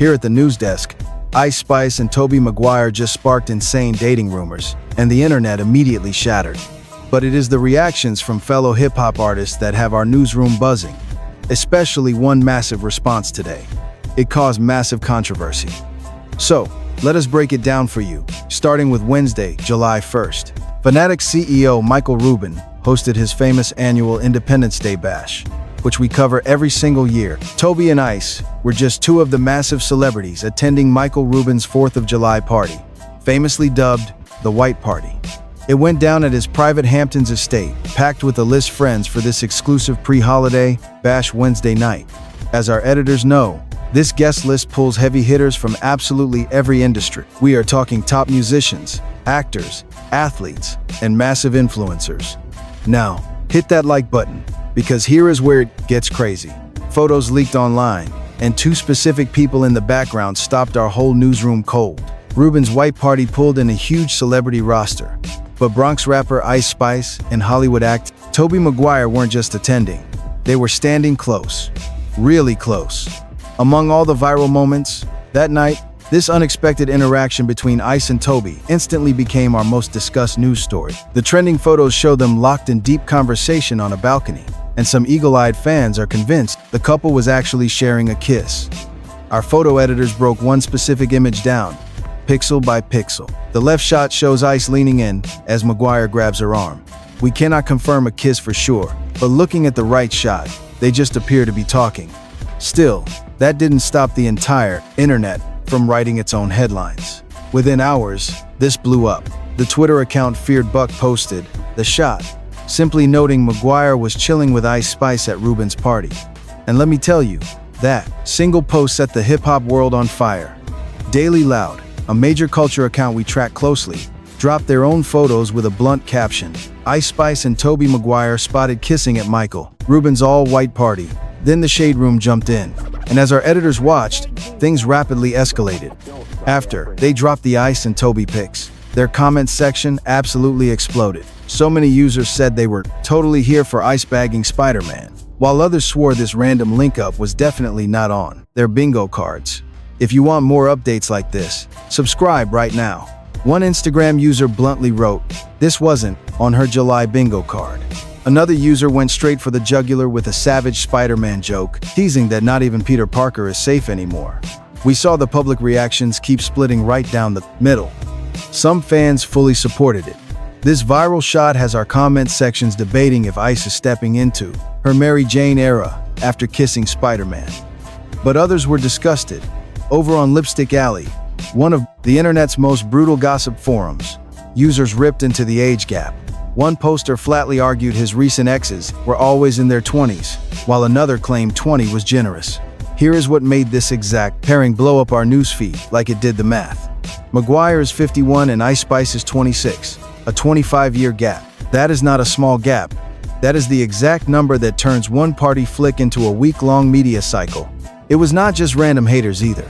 Here at the news desk, Ice Spice and Tobey Maguire just sparked insane dating rumors, and the internet immediately shattered. But it is the reactions from fellow hip-hop artists that have our newsroom buzzing, especially one massive response today. It caused massive controversy. So, let us break it down for you, starting with Wednesday, July 1st. Fanatics CEO Michael Rubin hosted his famous annual Independence Day bash, which we cover every single year. Tobey and Ice were just two of the massive celebrities attending Michael Rubin's 4th of July party, famously dubbed the White Party. It went down at his private Hamptons estate, packed with a list of friends for this exclusive pre-holiday bash Wednesday night. As our editors know, this guest list pulls heavy hitters from absolutely every industry. We are talking top musicians, actors, athletes, and massive influencers. Now, hit that like button, because here is where it gets crazy. Photos leaked online, and two specific people in the background stopped our whole newsroom cold. Rubin's White Party pulled in a huge celebrity roster, but Bronx rapper Ice Spice and Hollywood act Tobey Maguire weren't just attending. They were standing close, really close. Among all the viral moments that night, this unexpected interaction between Ice and Tobey instantly became our most discussed news story. The trending photos show them locked in deep conversation on a balcony, and some eagle-eyed fans are convinced the couple was actually sharing a kiss. Our photo editors broke one specific image down, pixel by pixel. The left shot shows Ice leaning in as Maguire grabs her arm. We cannot confirm a kiss for sure, but looking at the right shot, they just appear to be talking. Still, that didn't stop the entire internet from writing its own headlines. Within hours, this blew up. The Twitter account Feared Buck posted the shot, simply noting Maguire was chilling with Ice Spice at Rubin's party. And let me tell you, that single post set the hip-hop world on fire. Daily Loud, a major culture account we track closely, dropped their own photos with a blunt caption. Ice Spice and Tobey Maguire spotted kissing at Michael Rubin's all-white party. Then the Shade Room jumped in, and as our editors watched, things rapidly escalated. After they dropped the Ice and Tobey pics, their comment section absolutely exploded. So many users said they were totally here for ice bagging Spider-Man, while others swore this random link-up was definitely not on their bingo cards. If you want more updates like this, subscribe right now. One Instagram user bluntly wrote, "This wasn't on her July bingo card." Another user went straight for the jugular with a savage Spider-Man joke, teasing that not even Peter Parker is safe anymore. We saw the public reactions keep splitting right down the middle. Some fans fully supported it. This viral shot has our comment sections debating if Ice is stepping into her Mary Jane era after kissing Spider-Man. But others were disgusted. Over on Lipstick Alley, one of the internet's most brutal gossip forums, users ripped into the age gap. One poster flatly argued his recent exes were always in their 20s, while another claimed 20 was generous. Here is what made this exact pairing blow up our newsfeed like it did the math. Maguire is 51 and Ice Spice is 26, a 25-year gap. That is not a small gap. That is the exact number that turns one party flick into a week-long media cycle. It was not just random haters either.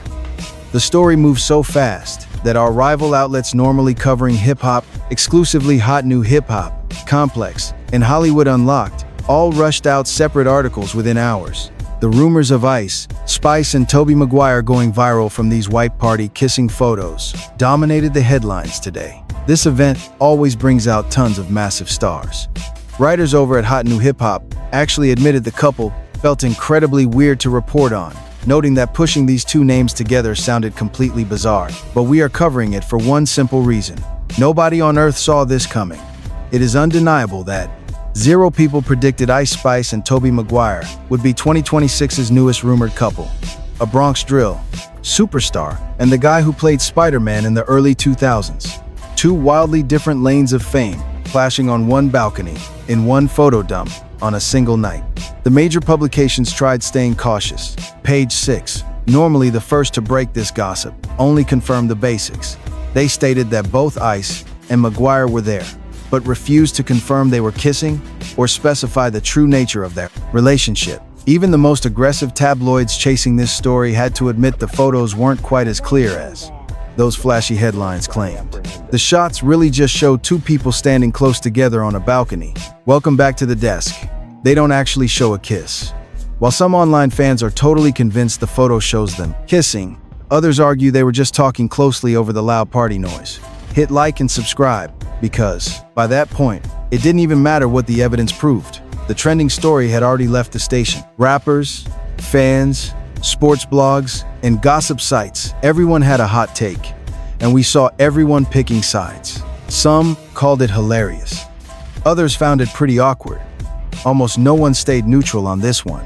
The story moved so fast that our rival outlets normally covering hip-hop, exclusively Hot New Hip-Hop, Complex, and Hollywood Unlocked, all rushed out separate articles within hours. The rumors of Ice, Spice, and Tobey Maguire going viral from these White Party kissing photos dominated the headlines today. This event always brings out tons of massive stars. Writers over at Hot New Hip-Hop actually admitted the couple felt incredibly weird to report on, noting that pushing these two names together sounded completely bizarre. But we are covering it for one simple reason. Nobody on Earth saw this coming. It is undeniable that 0 people predicted Ice Spice and Tobey Maguire would be 2026's newest rumored couple. A Bronx drill, superstar, and the guy who played Spider-Man in the early 2000s. Two wildly different lanes of fame, clashing on one balcony, in one photo dump, on a single night. The major publications tried staying cautious. Page 6, normally the first to break this gossip, only confirmed the basics. They stated that both Ice and Maguire were there, but refused to confirm they were kissing or specify the true nature of their relationship. Even the most aggressive tabloids chasing this story had to admit the photos weren't quite as clear as those flashy headlines claimed. The shots really just showed two people standing close together on a balcony. Welcome back to the desk. They don't actually show a kiss. While some online fans are totally convinced the photo shows them kissing, Others argue they were just talking closely over the loud party noise. Hit like and subscribe, because, by that point, it didn't even matter what the evidence proved. The trending story had already left the station. Rappers, fans, sports blogs, and gossip sites, everyone had a hot take, and we saw everyone picking sides. Some called it hilarious. Others found it pretty awkward. Almost no one stayed neutral on this one,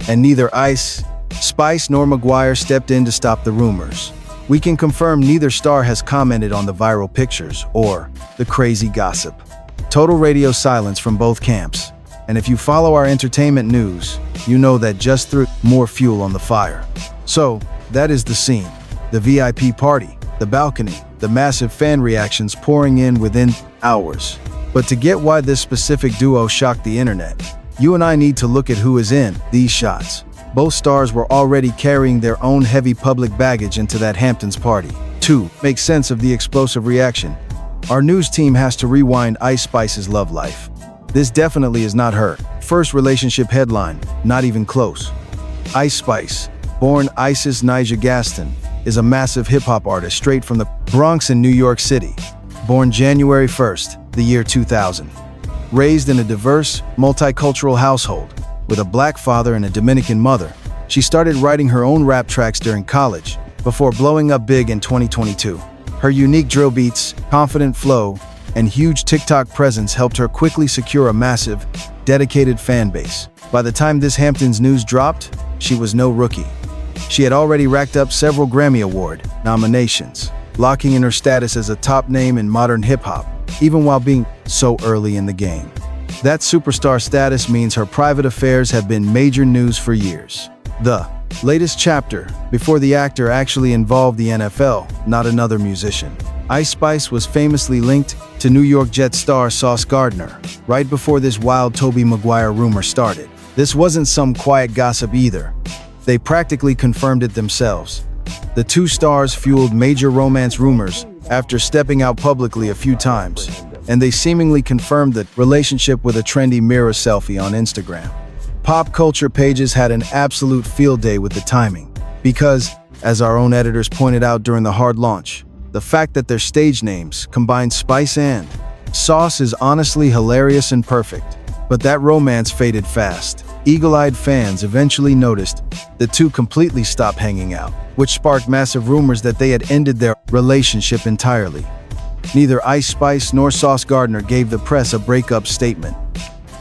and neither Ice Spice nor Maguire stepped in to stop the rumors. We can confirm neither star has commented on the viral pictures or the crazy gossip. Total radio silence from both camps. And if you follow our entertainment news, you know that just threw more fuel on the fire. So, that is the scene. The VIP party, the balcony, the massive fan reactions pouring in within hours. But to get why this specific duo shocked the internet, you and I need to look at who is in these shots. Both stars were already carrying their own heavy public baggage into that Hamptons party. To make sense of the explosive reaction, our news team has to rewind Ice Spice's love life. This definitely is not her first relationship headline, not even close. Ice Spice, born Isis Nyjah Gaston, is a massive hip-hop artist straight from the Bronx in New York City. Born January 1st, the year 2000. Raised in a diverse, multicultural household, with a black father and a Dominican mother, she started writing her own rap tracks during college, before blowing up big in 2022. Her unique drill beats, confident flow, and huge TikTok presence helped her quickly secure a massive, dedicated fan base. By the time this Hamptons news dropped, she was no rookie. She had already racked up several Grammy Award nominations, locking in her status as a top name in modern hip-hop, even while being so early in the game. That superstar status means her private affairs have been major news for years. The latest chapter, before the actor actually involved the NFL, not another musician. Ice Spice was famously linked to New York Jets star Sauce Gardner, right before this wild Tobey Maguire rumor started. This wasn't some quiet gossip either. They practically confirmed it themselves. The two stars fueled major romance rumors after stepping out publicly a few times, and they seemingly confirmed the relationship with a trendy mirror selfie on Instagram. Pop culture pages had an absolute field day with the timing, because, as our own editors pointed out during the hard launch, the fact that their stage names combine Spice and Sauce is honestly hilarious and perfect. But that romance faded fast. Eagle-eyed fans eventually noticed the two completely stopped hanging out, which sparked massive rumors that they had ended their relationship entirely. Neither Ice Spice nor Sauce Gardner gave the press a breakup statement,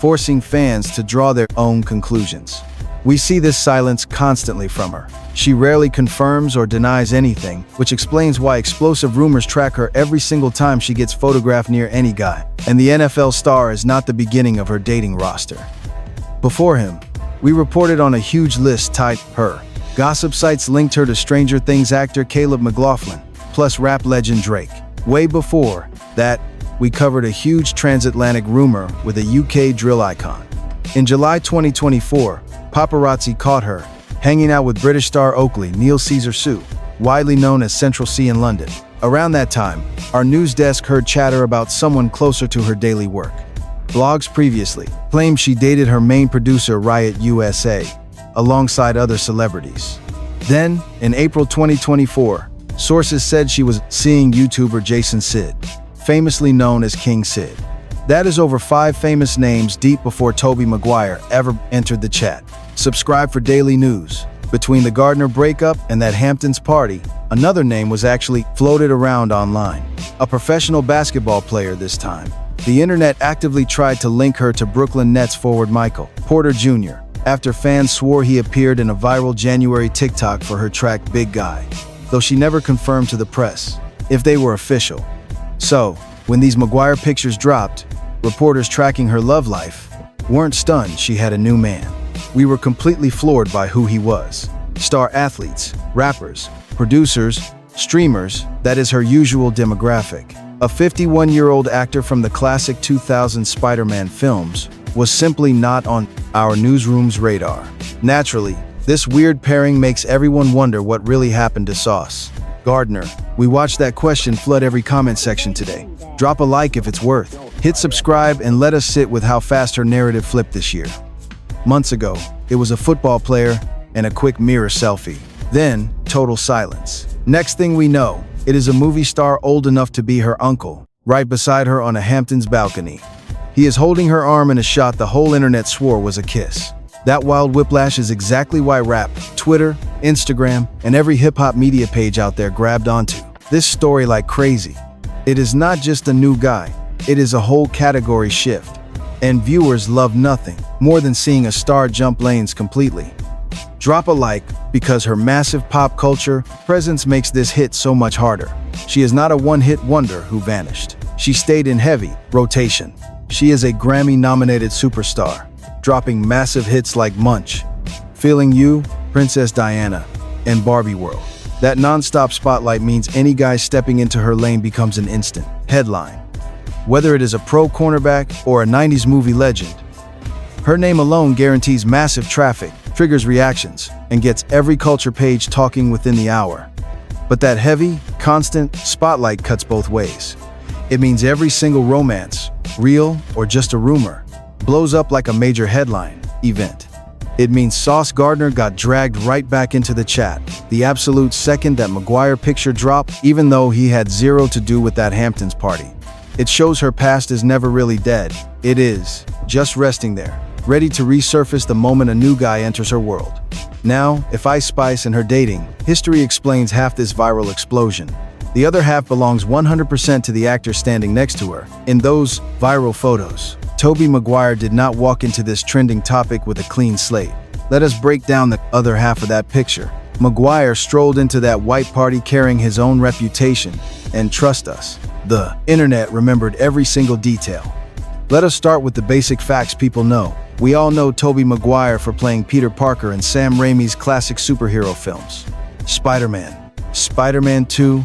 forcing fans to draw their own conclusions. We see this silence constantly from her. She rarely confirms or denies anything, which explains why explosive rumors track her every single time she gets photographed near any guy. And the NFL star is not the beginning of her dating roster. Before him, we reported on a huge list titled Her. Gossip sites linked her to Stranger Things actor Caleb McLaughlin, plus rap legend Drake. Way before that, we covered a huge transatlantic rumor with a UK drill icon. In July 2024, paparazzi caught her hanging out with British star Oakley Neil Caesar Sue, widely known as Central C in London. Around that time, our news desk heard chatter about someone closer to her daily work. Blogs previously claimed she dated her main producer Riot USA, alongside other celebrities. Then, in April 2024, sources said she was seeing YouTuber Jason Sid, famously known as King Sid. That is over 5 famous names deep before Tobey Maguire ever entered the chat. Subscribe for daily news. Between the Gardner breakup and that Hamptons party, another name was actually floated around online. A professional basketball player this time. The internet actively tried to link her to Brooklyn Nets forward Michael Porter Jr., after fans swore he appeared in a viral January TikTok for her track Big Guy, though she never confirmed to the press if they were official. So, when these Maguire pictures dropped, reporters tracking her love life weren't stunned she had a new man. We were completely floored by who he was. Star athletes, rappers, producers, streamers, that is her usual demographic. A 51-year-old actor from the classic 2000 Spider-Man films was simply not on our newsroom's radar. Naturally, this weird pairing makes everyone wonder what really happened to Sauce Gardner. We watched that question flood every comment section today. Drop a like if it's worth. Hit subscribe and let us sit with how fast her narrative flipped this year. Months ago, it was a football player and a quick mirror selfie. Then, total silence. Next thing we know, it is a movie star old enough to be her uncle, right beside her on a Hamptons balcony. He is holding her arm in a shot the whole internet swore was a kiss. That wild whiplash is exactly why rap, Twitter, Instagram, and every hip-hop media page out there grabbed onto this story like crazy. It is not just a new guy, it is a whole category shift. And viewers love nothing more than seeing a star jump lanes completely. Drop a like, because her massive pop culture presence makes this hit so much harder. She is not a one-hit wonder who vanished. She stayed in heavy rotation. She is a Grammy-nominated superstar, dropping massive hits like Munch, Feeling You, Princess Diana, and Barbie World. That non-stop spotlight means any guy stepping into her lane becomes an instant headline. Whether it is a pro cornerback or a 90s movie legend, her name alone guarantees massive traffic, triggers reactions, and gets every culture page talking within the hour. But that heavy, constant spotlight cuts both ways. It means every single romance, real or just a rumor, blows up like a major headline event. It means Sauce Gardner got dragged right back into the chat the absolute second that Maguire picture dropped, even though he had zero to do with that Hamptons party. It shows her past is never really dead. It is just resting there, ready to resurface the moment a new guy enters her world. Now, if Ice Spice and her dating history explains half this viral explosion, the other half belongs 100% to the actor standing next to her in those viral photos. Tobey Maguire did not walk into this trending topic with a clean slate. Let us break down the other half of that picture. Maguire strolled into that white party carrying his own reputation, and trust us, the internet remembered every single detail. Let us start with the basic facts people know. We all know Tobey Maguire for playing Peter Parker in Sam Raimi's classic superhero films, Spider-Man, Spider-Man 2,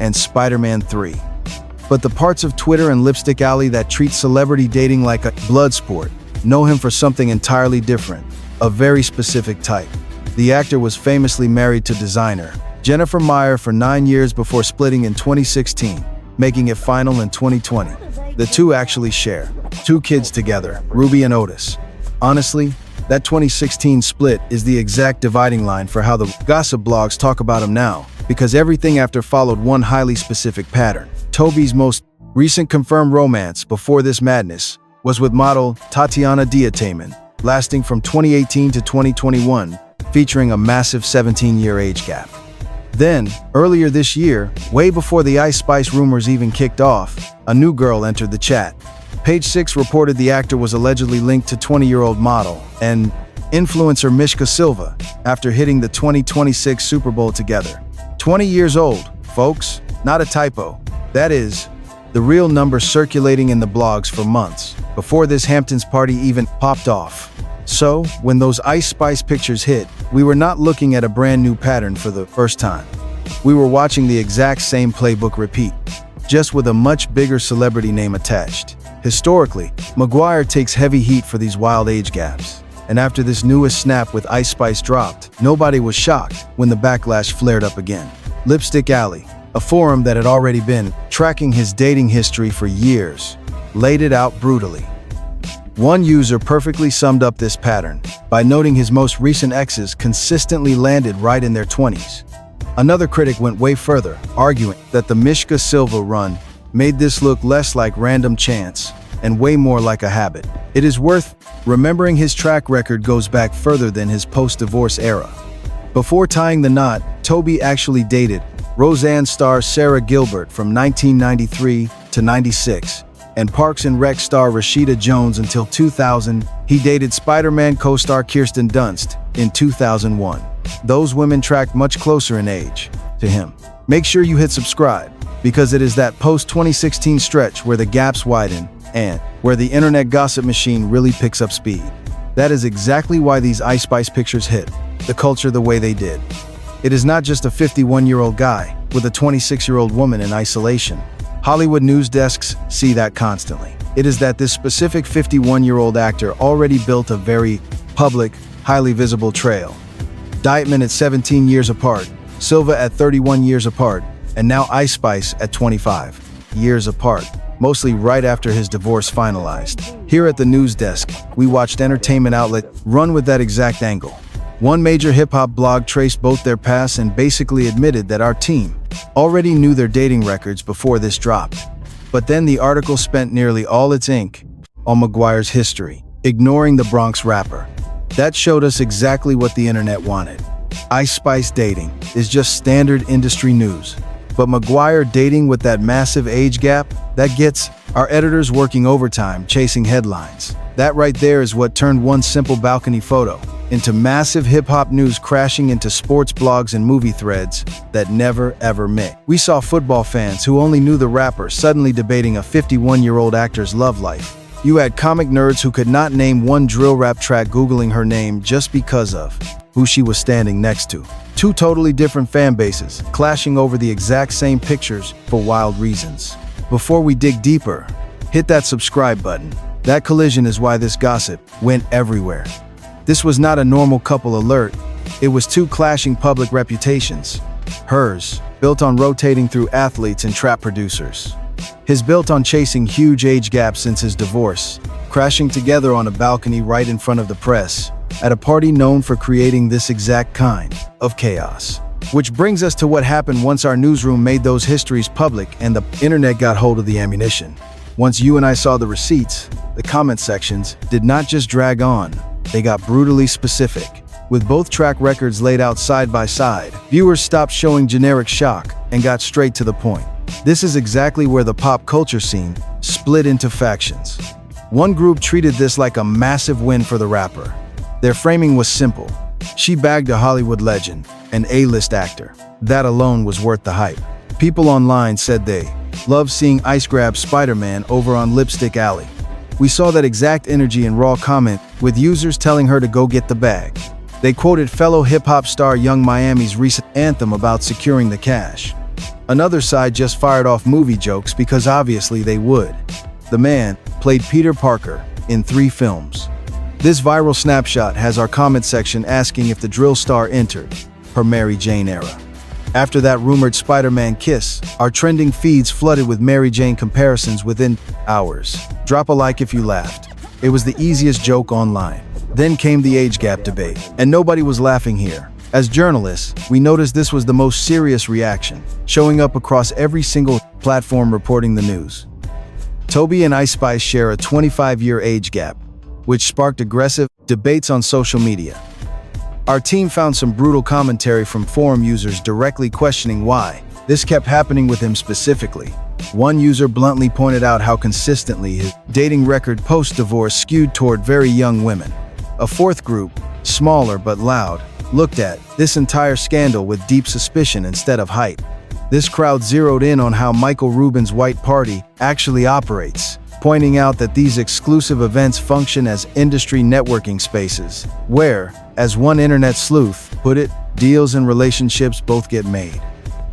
and Spider-Man 3. But the parts of Twitter and Lipstick Alley that treat celebrity dating like a blood sport know him for something entirely different, a very specific type. The actor was famously married to designer Jennifer Meyer for 9 years before splitting in 2016, making it final in 2020. The two actually share 2 kids together, Ruby and Otis. Honestly, that 2016 split is the exact dividing line for how the gossip blogs talk about him now, because everything after followed one highly specific pattern. Tobey's most recent confirmed romance before this madness was with model Tatiana Diatamen, lasting from 2018 to 2021, featuring a massive 17-year age gap. Then, earlier this year, way before the Ice Spice rumors even kicked off, a new girl entered the chat. Page 6 reported the actor was allegedly linked to 20-year-old model and influencer Mishka Silva after hitting the 2026 Super Bowl together. 20 years old, folks, not a typo. That is, the real number circulating in the blogs for months, before this Hamptons party even popped off. So, when those Ice Spice pictures hit, we were not looking at a brand new pattern for the first time. We were watching the exact same playbook repeat, just with a much bigger celebrity name attached. Historically, Maguire takes heavy heat for these wild age gaps. And after this newest snap with Ice Spice dropped, nobody was shocked when the backlash flared up again. Lipstick Alley, a forum that had already been tracking his dating history for years, laid it out brutally. One user perfectly summed up this pattern by noting his most recent exes consistently landed right in their 20s. Another critic went way further, arguing that the Mishka Silva run made this look less like random chance and way more like a habit. It is worth remembering his track record goes back further than his post-divorce era. Before tying the knot, Tobey actually dated Roseanne star Sarah Gilbert from 1993 to 96, and Parks and Rec star Rashida Jones until 2000. He dated Spider-Man co-star Kirsten Dunst in 2001. Those women tracked much closer in age to him. Make sure you hit subscribe, because it is that post-2016 stretch where the gaps widen and where the internet gossip machine really picks up speed. That is exactly why these Ice Spice pictures hit the culture the way they did. It is not just a 51-year-old guy with a 26-year-old woman in isolation. Hollywood news desks see that constantly. It is that this specific 51-year-old actor already built a very public, highly visible trail. Dietman at 17 years apart, Silva at 31 years apart, and now Ice Spice at 25 years apart, mostly right after his divorce finalized. Here at the news desk, we watched entertainment outlet run with that exact angle. One major hip-hop blog traced both their pasts and basically admitted that our team already knew their dating records before this dropped. But then the article spent nearly all its ink on Maguire's history, ignoring the Bronx rapper. That showed us exactly what the internet wanted. Ice Spice dating is just standard industry news. But Maguire dating with that massive age gap, that gets our editors working overtime chasing headlines. That right there is what turned one simple balcony photo into massive hip-hop news crashing into sports blogs and movie threads that never ever met. We saw football fans who only knew the rapper suddenly debating a 51-year-old actor's love life. You had comic nerds who could not name one drill rap track Googling her name just because of who she was standing next to. Two totally different fan bases, clashing over the exact same pictures for wild reasons. Before we dig deeper, hit that subscribe button. That collision is why this gossip went everywhere. This was not a normal couple alert, it was two clashing public reputations. Hers, built on rotating through athletes and trap producers. His built on chasing huge age gaps since his divorce, crashing together on a balcony right in front of the press, at a party known for creating this exact kind of chaos. Which brings us to what happened once our newsroom made those histories public and the internet got hold of the ammunition. Once you and I saw the receipts, the comment sections did not just drag on, they got brutally specific. With both track records laid out side by side, viewers stopped showing generic shock and got straight to the point. This is exactly where the pop culture scene split into factions. One group treated this like a massive win for the rapper. Their framing was simple. She bagged a Hollywood legend, an A-list actor. That alone was worth the hype. People online said they loved seeing Ice grab Spider-Man over on Lipstick Alley. We saw that exact energy in raw comment, with users telling her to go get the bag. They quoted fellow hip-hop star Young Miami's recent anthem about securing the cash. Another side just fired off movie jokes because obviously they would. The man played Peter Parker in 3 films. This viral snapshot has our comment section asking if the drill star entered her Mary Jane era. After that rumored Spider-Man kiss, our trending feeds flooded with Mary Jane comparisons within hours. Drop a like if you laughed. It was the easiest joke online. Then came the age gap debate, and nobody was laughing here. As journalists, we noticed this was the most serious reaction, showing up across every single platform reporting the news. Tobey and Ice Spice share a 25-year age gap, which sparked aggressive debates on social media. Our team found some brutal commentary from forum users directly questioning why this kept happening with him specifically. One user bluntly pointed out how consistently his dating record post-divorce skewed toward very young women. A fourth group, smaller but loud, looked at this entire scandal with deep suspicion instead of hype. This crowd zeroed in on how Michael Rubin's White Party actually operates, pointing out that these exclusive events function as industry networking spaces, where, as one internet sleuth put it, deals and relationships both get made.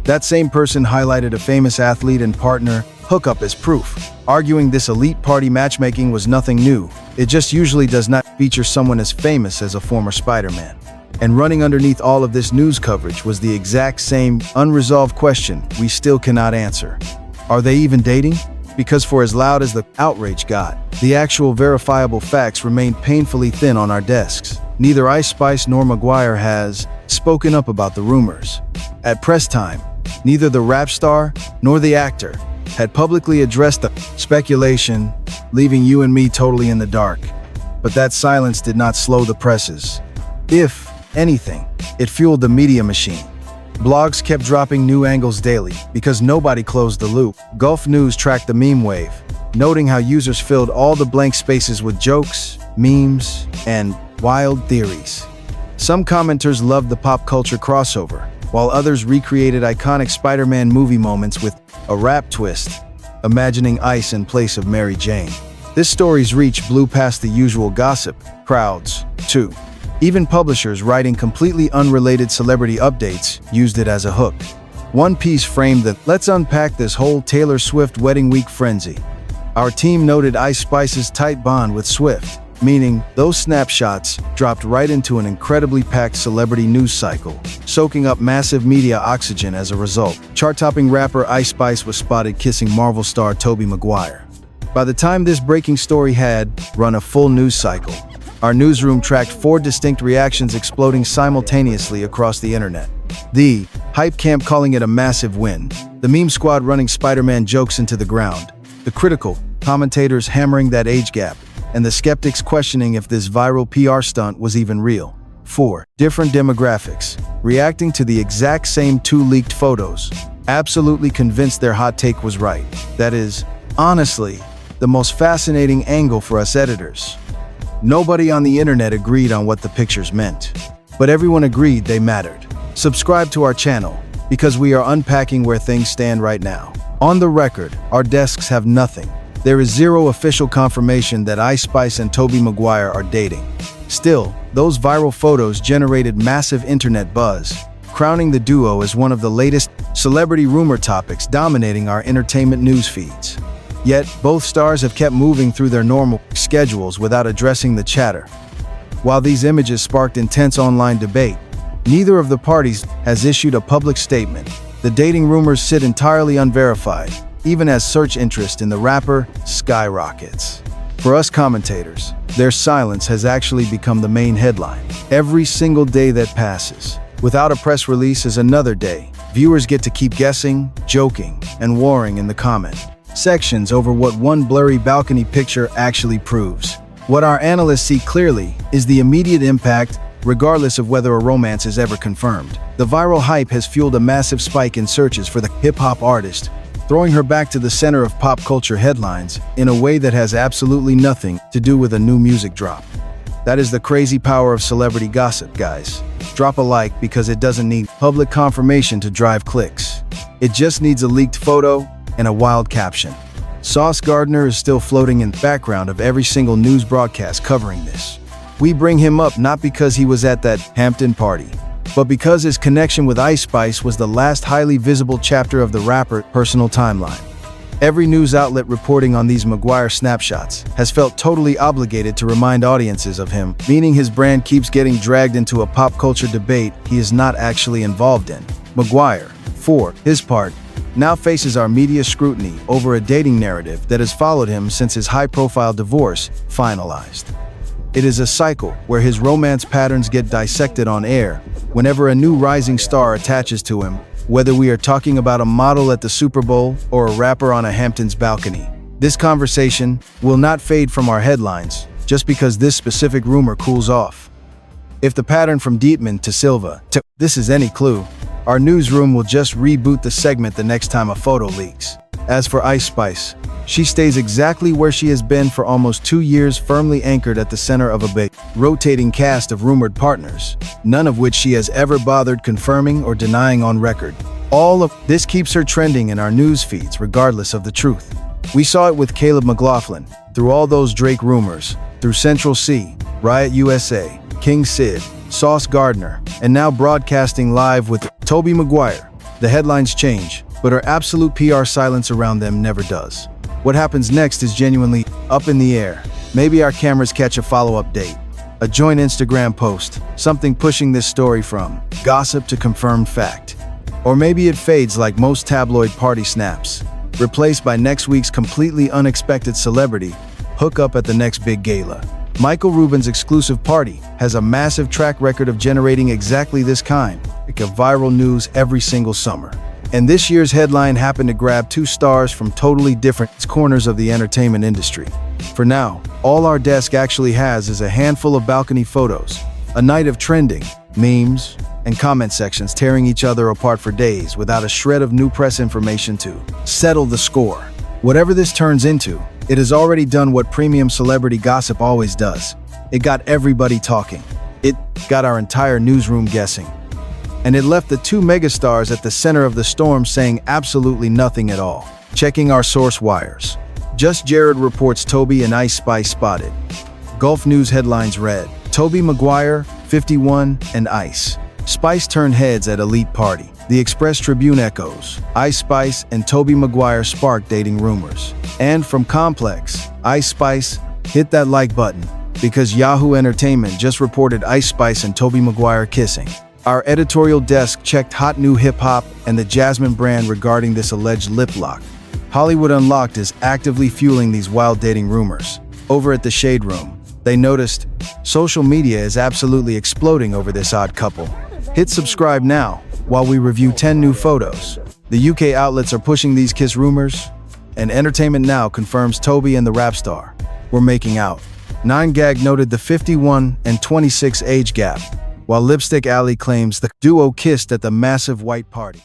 That same person highlighted a famous athlete and partner hookup as proof, arguing this elite party matchmaking was nothing new. It just usually does not feature someone as famous as a former Spider-Man. And running underneath all of this news coverage was the exact same unresolved question we still cannot answer. Are they even dating? Because for as loud as the outrage got, the actual verifiable facts remained painfully thin on our desks. Neither Ice Spice nor Maguire has spoken up about the rumors. At press time, neither the rap star nor the actor had publicly addressed the speculation, leaving you and me totally in the dark. But that silence did not slow the presses. If anything, it fueled the media machine. Blogs kept dropping new angles daily because nobody closed the loop. Gulf News tracked the meme wave, noting how users filled all the blank spaces with jokes, memes, and wild theories. Some commenters loved the pop culture crossover, while others recreated iconic Spider-Man movie moments with a rap twist, imagining Ice in place of Mary Jane. This story's reach blew past the usual gossip crowds, too. Even publishers writing completely unrelated celebrity updates used it as a hook. One piece framed the "Let's unpack this whole Taylor Swift wedding week frenzy." Our team noted Ice Spice's tight bond with Swift, meaning those snapshots dropped right into an incredibly packed celebrity news cycle, soaking up massive media oxygen as a result. Chart-topping rapper Ice Spice was spotted kissing Marvel star Tobey Maguire. By the time this breaking story had run a full news cycle, our newsroom tracked 4 distinct reactions exploding simultaneously across the internet. The hype camp calling it a massive win, the meme squad running Spider-Man jokes into the ground, the critical commentators hammering that age gap, and the skeptics questioning if this viral PR stunt was even real. 4 different demographics, reacting to the exact same 2 leaked photos, absolutely convinced their hot take was right. That is, honestly, the most fascinating angle for us editors. Nobody on the internet agreed on what the pictures meant, but everyone agreed they mattered. Subscribe to our channel, because we are unpacking where things stand right now. On the record, our desks have nothing. There is zero official confirmation that Ice Spice and Tobey Maguire are dating. Still, those viral photos generated massive internet buzz, crowning the duo as one of the latest celebrity rumor topics dominating our entertainment news feeds. Yet, both stars have kept moving through their normal schedules without addressing the chatter. While these images sparked intense online debate, neither of the parties has issued a public statement. The dating rumors sit entirely unverified, even as search interest in the rapper skyrockets. For us commentators, their silence has actually become the main headline. Every single day that passes without a press release is another day. Viewers get to keep guessing, joking, and warring in the comment sections over what one blurry balcony picture actually proves. What our analysts see clearly is the immediate impact, regardless of whether a romance is ever confirmed. The viral hype has fueled a massive spike in searches for the hip-hop artist, throwing her back to the center of pop culture headlines in a way that has absolutely nothing to do with a new music drop. That is the crazy power of celebrity gossip, guys. Drop a like because it doesn't need public confirmation to drive clicks. It just needs a leaked photo and a wild caption. Sauce Gardner is still floating in the background of every single news broadcast covering this. We bring him up not because he was at that Hampton party, but because his connection with Ice Spice was the last highly visible chapter of the rapper's personal timeline. Every news outlet reporting on these Maguire snapshots has felt totally obligated to remind audiences of him, meaning his brand keeps getting dragged into a pop culture debate he is not actually involved in. Maguire, for his part, now faces our media scrutiny over a dating narrative that has followed him since his high-profile divorce finalized. It is a cycle where his romance patterns get dissected on air whenever a new rising star attaches to him, whether we are talking about a model at the Super Bowl or a rapper on a Hamptons balcony. This conversation will not fade from our headlines just because this specific rumor cools off. If the pattern from Dietman to Silva to this is any clue, our newsroom will just reboot the segment the next time a photo leaks. As for Ice Spice, she stays exactly where she has been for almost 2 years, firmly anchored at the center of a big, rotating cast of rumored partners, none of which she has ever bothered confirming or denying on record. All of this keeps her trending in our news feeds regardless of the truth. We saw it with Caleb McLaughlin, through all those Drake rumors, through Central C, Riot USA, King Sid, Sauce Gardner, and now broadcasting live with Tobey Maguire. The headlines change, but our absolute PR silence around them never does. What happens next is genuinely up in the air. Maybe our cameras catch a follow-up date, a joint Instagram post, something pushing this story from gossip to confirmed fact. Or maybe it fades like most tabloid party snaps, replaced by next week's completely unexpected celebrity hookup at the next big gala. Michael Rubin's exclusive party has a massive track record of generating exactly this kind of viral news every single summer. And this year's headline happened to grab 2 stars from totally different corners of the entertainment industry. For now, all our desk actually has is a handful of balcony photos, a night of trending, memes, and comment sections tearing each other apart for days without a shred of new press information to settle the score. Whatever this turns into, it has already done what premium celebrity gossip always does. It got everybody talking. It got our entire newsroom guessing. And it left the 2 megastars at the center of the storm saying absolutely nothing at all. Checking our source wires. Just Jared reports Tobey and Ice Spice spotted. Gulf News headlines read, Tobey Maguire, 51, and Ice Spice turned heads at elite party. The Express Tribune echoes, Ice Spice and Tobey Maguire spark dating rumors. And from Complex, Ice Spice, hit that like button, because Yahoo Entertainment just reported Ice Spice and Tobey Maguire kissing. Our editorial desk checked Hot New Hip Hop and the Jasmine brand regarding this alleged lip lock. Hollywood Unlocked is actively fueling these wild dating rumors. Over at the Shade Room, They noticed, social media is absolutely exploding over this odd couple. Hit subscribe now while we review 10 new photos. The UK outlets are pushing these kiss rumors, and Entertainment Now confirms Tobey and the rap star were making out. 9gag noted the 51 and 26 age gap, while Lipstick Alley claims the duo kissed at the massive white party.